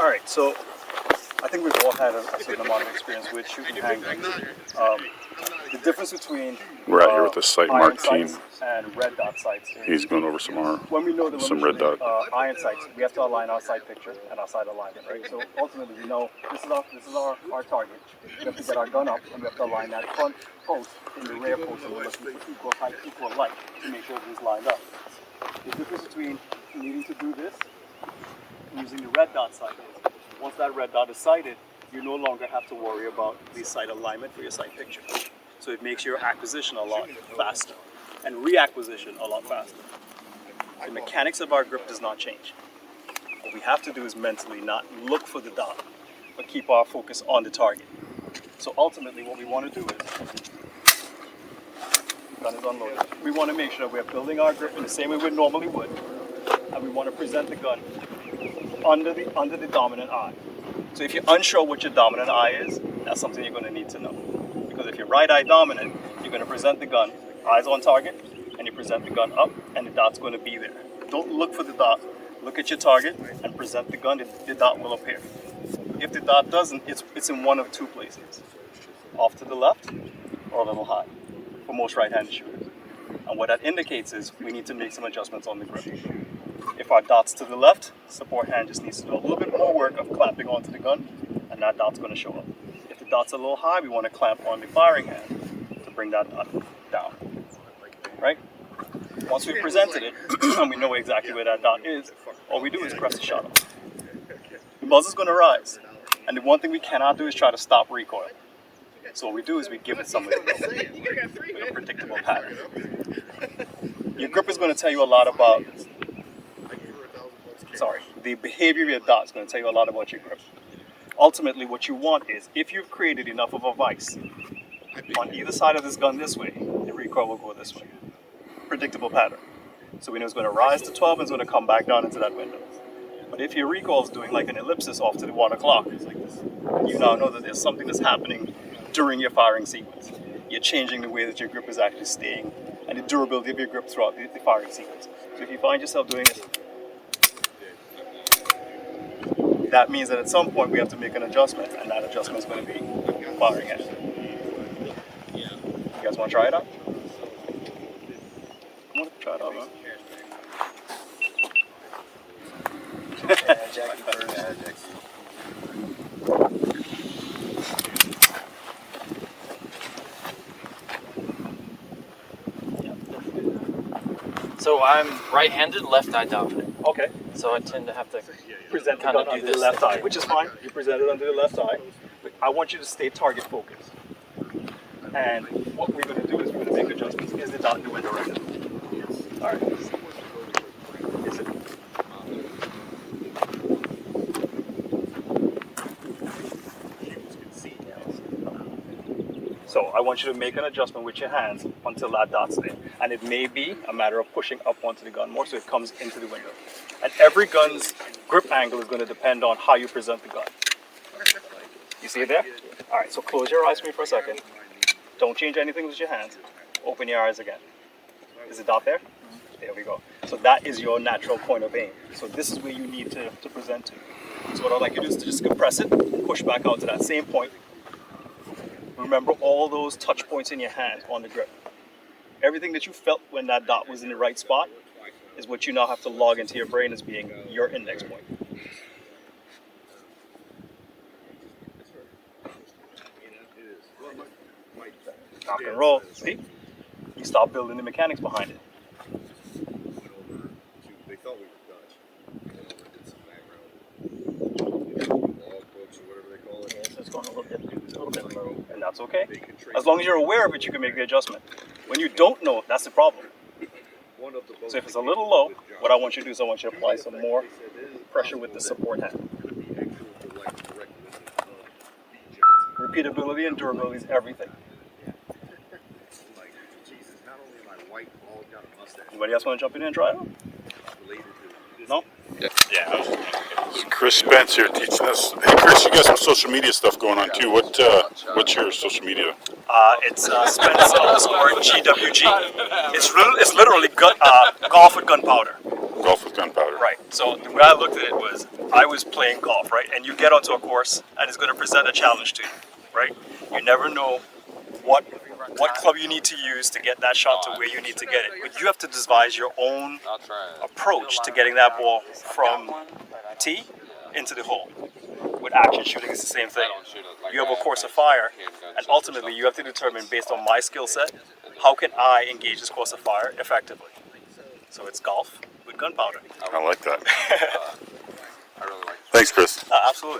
All right, so I think we've all had a certain amount of experience with shooting handguns. The difference between we're out here with the iron Sightmark team. sights and red dot sights is He's going over some when we know that some when red we're dot. shooting iron sights, we have to align our sight picture and our sight alignment, right? So ultimately, we know this is our target. We have to get our gun up and we have to align that front post in the rear post, and we're looking for equal height, equal light to make sure everything's lined up. The difference between needing to do this and using the red dot sight is once that red dot is sighted, you no longer have to worry about the sight alignment for your sight picture. So it makes your acquisition a lot faster and reacquisition a lot faster. The mechanics of our grip does not change. What we have to do is mentally not look for the dot, but keep our focus on the target. So ultimately what we want to do is, gun is unloaded. We want to make sure we're building our grip in the same way we normally would, and we want to present the gun under the dominant eye. So if you're unsure what your dominant eye is, that's something you're going to need to know. Because if you're right eye dominant, you're going to present the gun, eyes on target, and you present the gun up, and the dot's going to be there. Don't look for the dot. Look at your target and present the gun, the dot will appear. If the dot doesn't, it's in one of two places. Off to the left or a little high for most right-handed shooters. And what that indicates is we need to make some adjustments on the grip. If our dot's to the left, support hand just needs to do a little bit more work of clamping onto the gun, and that dot's going to show up. If the dot's a little high, we want to clamp on the firing hand to bring that dot down. Right? Once we've presented it, and we know exactly where that dot is, all we do is press the shutter. The muzzle's going to rise, and the one thing we cannot do is try to stop recoil. So what we do is we give it somewhere to go with a predictable pattern. Your grip is going to tell you a lot about, the behavior of your dot is going to tell you a lot about your grip. Ultimately, what you want is, if you've created enough of a vise on either side of this gun this way, the recoil will go this way. Predictable pattern. So we know it's going to rise to 12 and it's going to come back down into that window. But if your recoil is doing like an ellipsis off to the 1 o'clock, you now know that there's something that's happening during your firing sequence. You're changing the way that your grip is actually staying and the durability of your grip throughout the firing sequence. So if you find yourself doing it, that means that at some point we have to make an adjustment, and that adjustment is going to be firing hand. You guys want to try it out? Come on, try it out, man. So I'm right-handed, left eye dominant. Okay. So I tend to have to Present the kind gun of do under the this. left eye, which is fine. You present it under the left eye. But I want you to stay target focused. And what we're going to do is we're going to make adjustments. Is the dot in the window right now? All right. Is it? So I want you to make an adjustment with your hands until that dot's there. And it may be a matter of pushing up onto the gun more so it comes into the window. And every gun's grip angle is going to depend on how you present the gun. You see it there? All right, so close your eyes for me for a second. Don't change anything with your hands. Open your eyes again. Is the dot there? There we go. So that is your natural point of aim. So this is where you need to present to. So what I'd like you to do is to just compress it, push back out to that same point. Remember all those touch points in your hand on the grip. Everything that you felt when that dot was in the right spot is what you now have to log into your brain as being your index point. Rock and roll. See? You start building the mechanics behind it. They thought we were Dutch. Did some background logbooks or whatever they call it. Yeah, so it's going a little bit low, and that's okay. As long as you're aware of it, you can make the adjustment. When you don't know it, that's the problem. So if it's a little low, what I want you to do is I want you to apply some more pressure with the support hand. Repeatability and durability is everything. Anybody else want to jump in and try it out? No? Yeah. Chris Spence here teaching us. Hey Chris, you got some social media stuff going on too. What's your social media? It's Spence _GWG. It's literally golf with gunpowder. Golf with gunpowder. Right. So the way I looked at it was, I was playing golf, right? And you get onto a course, and it's going to present a challenge to you, right? You never know what club you need to use to get that shot to where you need to get it. But you have to devise your own approach to getting that ball from tee into the hole. With action shooting, it's the same thing. You have a course of fire, and ultimately you have to determine, based on my skill set, how can I engage this course of fire effectively. So it's golf with gunpowder. I like that. Thanks, Chris. Absolutely.